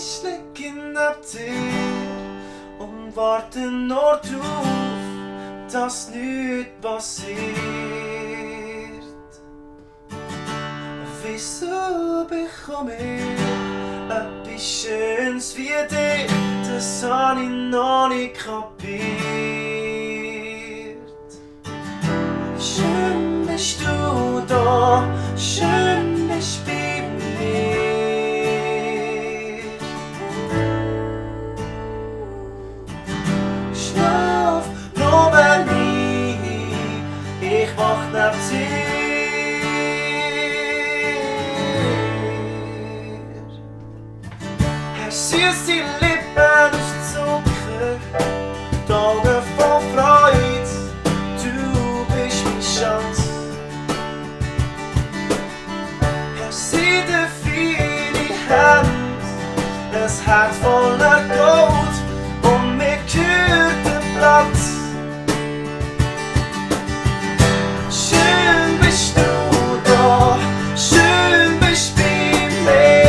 ich lieg neben dir und warte nur drauf, dass nichts passiert. Wieso bekomme ich etwas Schönes wie dich? Das hab ich noch nicht kapiert. Schön bist du da, schön bist du bei mir. Schlaf nur wenn ich wach neben dir. Süße Lippen aus Zucker, die Augen voll Freude, du bist mein Schatz. Sieh dir viele Hände, ein Herz voller Gold und mir gehört der Platz. Schön bist du da, schön bist du bei mir.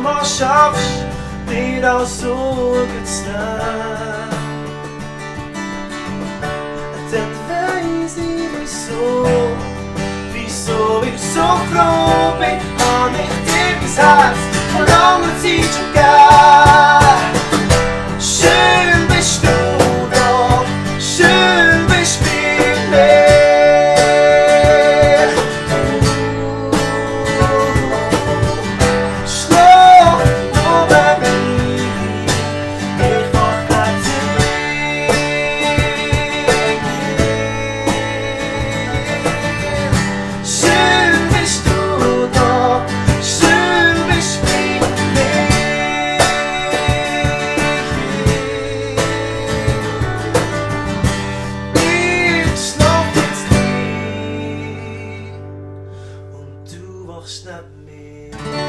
Mal schaffst, dir aus Sorgen zu nehmen, dann weiss ich wieso ich so froh bin, hab ich dir mein Herz vor langer Zeit schon gegeben. Schön bist du da, schön bist du bei mir. Snap me.